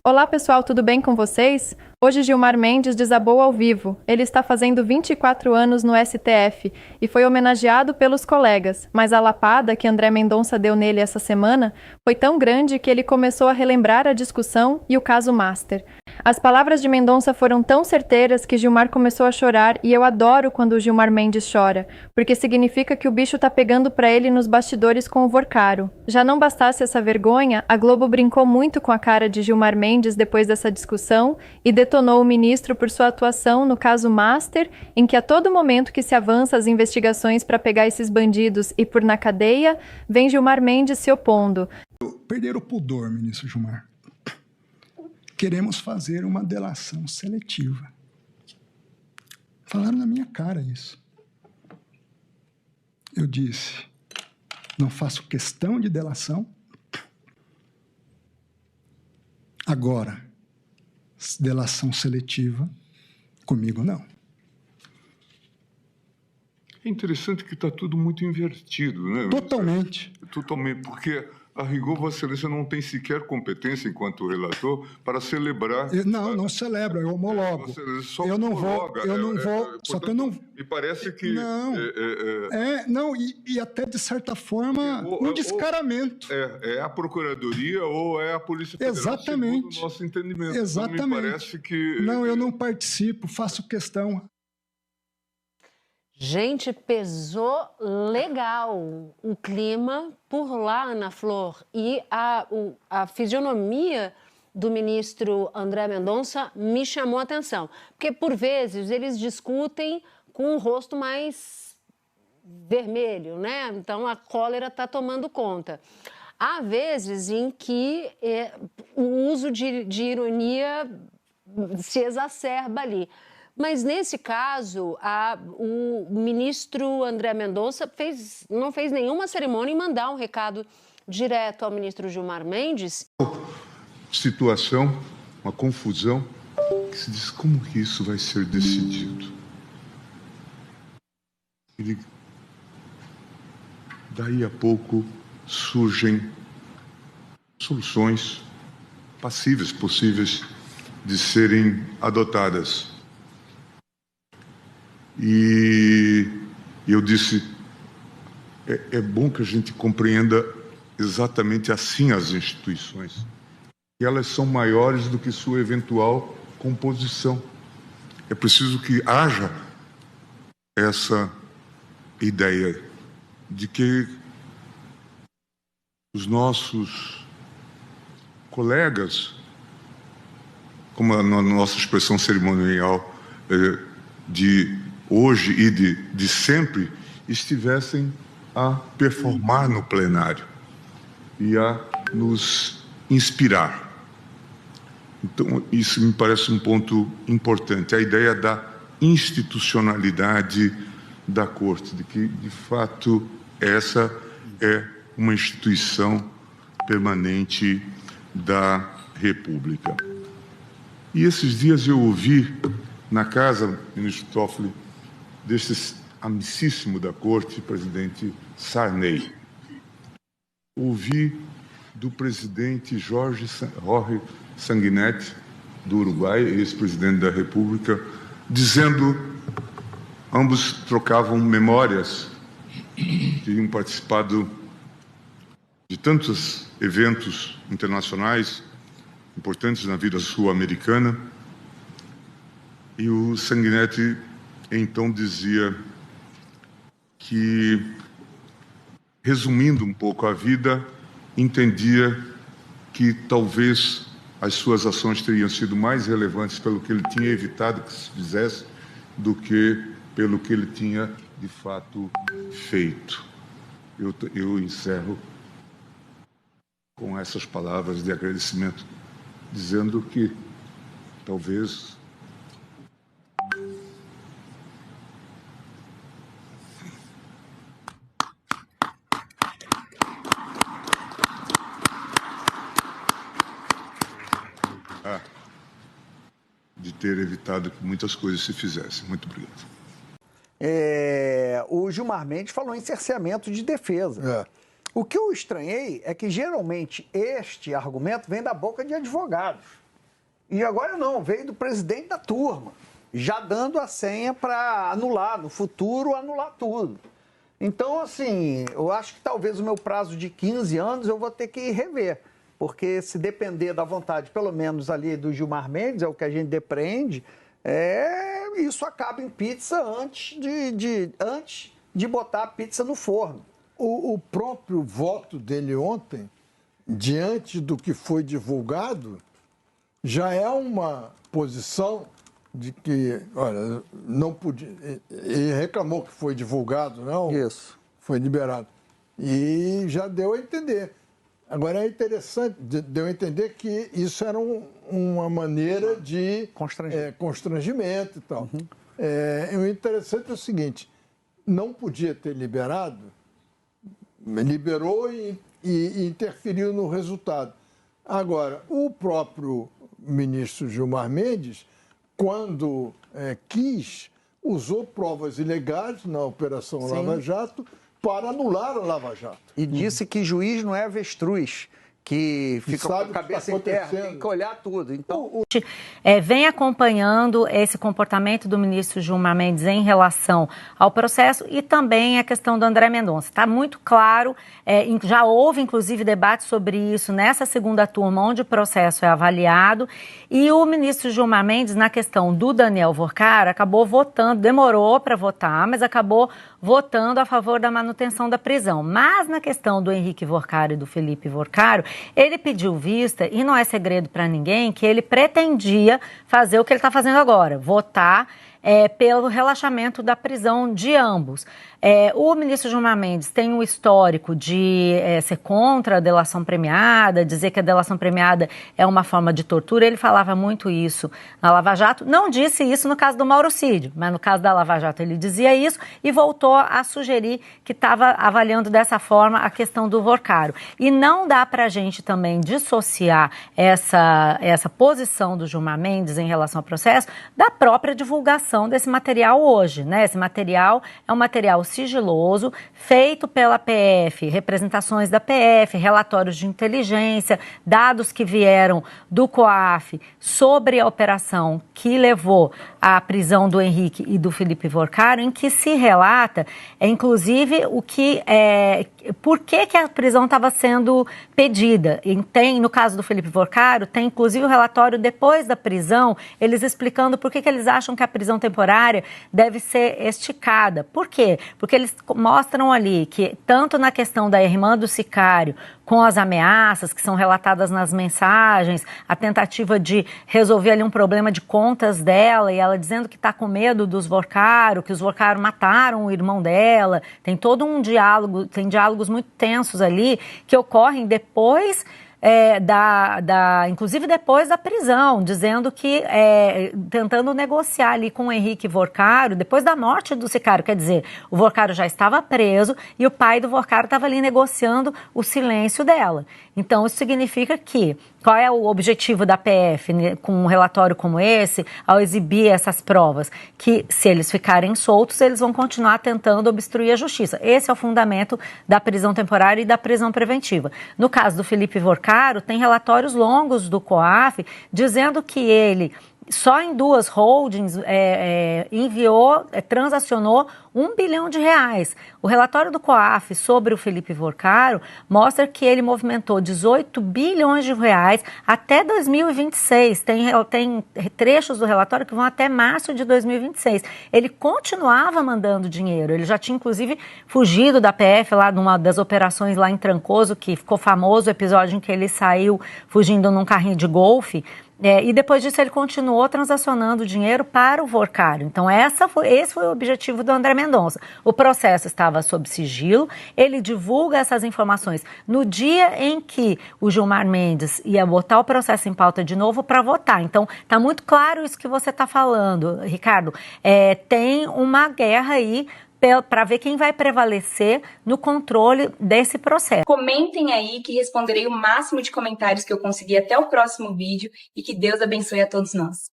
Olá pessoal, tudo bem com vocês? Hoje Gilmar Mendes desabou ao vivo. Ele está fazendo 24 anos no STF e foi homenageado pelos colegas, mas a lapada que André Mendonça deu nele essa semana foi tão grande que ele começou a relembrar a discussão e o caso Master. As palavras de Mendonça foram tão certeiras que Gilmar começou a chorar e eu adoro quando o Gilmar Mendes chora, porque significa que o bicho tá pegando pra ele nos bastidores com o Vorcaro. Já não bastasse essa vergonha, a Globo brincou muito com a cara de Gilmar Mendes depois dessa discussão e detonou o ministro por sua atuação no caso Master, em que a todo momento que se avança as investigações para pegar esses bandidos e pôr na cadeia, vem Gilmar Mendes se opondo. Perder o pudor, ministro Gilmar. Queremos fazer uma delação seletiva. Falaram na minha cara isso. Eu disse, não faço questão de delação. Agora, delação seletiva, comigo não. É interessante que está tudo muito invertido, né? Totalmente. Totalmente, porque a rigor Vossa Excelência não tem sequer competência enquanto relator para celebrar... Não celebro, eu homologo. Só eu não homologa. vou, só que eu não... Me parece que... Não, e até de certa forma, um descaramento. É a Procuradoria ou é a Polícia Federal, exatamente. segundo o nosso entendimento. Exatamente. Então, me parece que... Não, eu não participo, faço questão. Gente, pesou legal o clima por lá, Ana Flor, e a fisionomia do ministro André Mendonça me chamou a atenção, porque por vezes eles discutem com o rosto mais vermelho, né? Então a cólera está tomando conta. Há vezes em que o uso de ironia se exacerba ali. Mas, nesse caso, o ministro André Mendonça não fez nenhuma cerimônia em mandar um recado direto ao ministro Gilmar Mendes. Situação, uma confusão, que se diz como que isso vai ser decidido. Daí a pouco surgem soluções passíveis, possíveis de serem adotadas. E eu disse, é bom que a gente compreenda exatamente assim as instituições. E elas são maiores do que sua eventual composição. É preciso que haja essa ideia de que os nossos colegas, como a nossa expressão cerimonial de hoje e de sempre, estivessem a performar no plenário e a nos inspirar. Então, isso me parece um ponto importante, a ideia da institucionalidade da Corte, de que, de fato, essa é uma instituição permanente da República. E esses dias eu ouvi na casa, ministro Toffoli, desse amicíssimo da Corte, presidente Sarney. Ouvi do presidente Jorge Sanguinetti, do Uruguai, ex-presidente da República, dizendo, ambos trocavam memórias, teriam participado de tantos eventos internacionais importantes na vida sul-americana, e o Sanguinetti então dizia que, resumindo um pouco a vida, entendia que talvez as suas ações teriam sido mais relevantes pelo que ele tinha evitado que se fizesse do que pelo que ele tinha de fato feito. Eu encerro com essas palavras de agradecimento, dizendo que talvez de ter evitado que muitas coisas se fizessem. Muito obrigado. O Gilmar Mendes falou em cerceamento de defesa. O que eu estranhei é que, geralmente, este argumento vem da boca de advogados. E agora não, veio do presidente da turma, já dando a senha para anular, no futuro anular tudo. Então, assim, eu acho que talvez o meu prazo de 15 anos eu vou ter que rever, porque se depender da vontade, pelo menos ali do Gilmar Mendes, é o que a gente depreende, isso acaba em pizza antes de botar a pizza no forno. O próprio voto dele ontem, diante do que foi divulgado, já é uma posição de que, olha, não podia. Ele reclamou que foi divulgado, não? Isso. Foi liberado. E já deu a entender. Agora é interessante, deu a entender que isso era uma maneira de constrangimento e tal. O interessante é o seguinte: não podia ter liberado, liberou e interferiu no resultado. Agora, o próprio ministro Gilmar Mendes, quando quis, usou provas ilegais na Operação Lava Jato para anular a Lava Jato. E disse que juiz não é avestruz, que fica com a cabeça em terra, tem que olhar tudo. Então, vem acompanhando esse comportamento do ministro Gilmar Mendes em relação ao processo e também a questão do André Mendonça. Está muito claro, já houve inclusive debate sobre isso nessa segunda turma, onde o processo é avaliado, e o ministro Gilmar Mendes, na questão do Daniel Vorcaro, acabou votando, demorou para votar, mas acabou votando a favor da manutenção da prisão. Mas na questão do Henrique Vorcaro e do Felipe Vorcaro, ele pediu vista, e não é segredo para ninguém, que ele pretendia fazer o que ele está fazendo agora, votar pelo relaxamento da prisão de ambos. O ministro Gilmar Mendes tem um histórico de ser contra a delação premiada, dizer que a delação premiada é uma forma de tortura. Ele falava muito isso na Lava Jato. Não disse isso no caso do Mauro Cid, mas no caso da Lava Jato ele dizia isso e voltou a sugerir que estava avaliando dessa forma a questão do Vorcaro. E não dá para a gente também dissociar essa posição do Gilmar Mendes em relação ao processo da própria divulgação desse material hoje, né? Esse material é um material sigiloso, feito pela PF, representações da PF, relatórios de inteligência, dados que vieram do COAF sobre a operação que levou à prisão do Henrique e do Felipe Vorcaro, em que se relata, inclusive, por que a prisão estava sendo pedida. E tem, no caso do Felipe Vorcaro, tem inclusive o relatório depois da prisão, eles explicando por que eles acham que a prisão temporária deve ser esticada. Por quê? Porque eles mostram ali que, tanto na questão da irmã do sicário, com as ameaças que são relatadas nas mensagens, a tentativa de resolver ali um problema de contas dela, e ela dizendo que está com medo dos Vorcaro, que os Vorcaro mataram o irmão dela, tem todo um diálogo, tem diálogos muito tensos ali, que ocorrem depois inclusive depois da prisão, dizendo que, tentando negociar ali com o Henrique Vorcaro, depois da morte do sicário, quer dizer, o Vorcaro já estava preso e o pai do Vorcaro estava ali negociando o silêncio dela. Então, isso significa que, qual é o objetivo da PF, né, com um relatório como esse, ao exibir essas provas? Que, se eles ficarem soltos, eles vão continuar tentando obstruir a justiça. Esse é o fundamento da prisão temporária e da prisão preventiva. No caso do Felipe Vorcaro, tem relatórios longos do COAF dizendo que ele, só em 2 holdings, transacionou R$1 bilhão. O relatório do COAF sobre o Felipe Vorcaro mostra que ele movimentou R$18 bilhões até 2026. Tem trechos do relatório que vão até março de 2026. Ele continuava mandando dinheiro. Ele já tinha, inclusive, fugido da PF lá numa das operações lá em Trancoso, que ficou famoso o episódio em que ele saiu fugindo num carrinho de golfe. E depois disso ele continuou transacionando dinheiro para o Vorcaro. Então esse foi o objetivo do André Mendonça. O processo estava sob sigilo, ele divulga essas informações no dia em que o Gilmar Mendes ia botar o processo em pauta de novo para votar. Então está muito claro isso que você está falando, Ricardo. Tem uma guerra aí para ver quem vai prevalecer no controle desse processo. Comentem aí que responderei o máximo de comentários que eu conseguir até o próximo vídeo e que Deus abençoe a todos nós.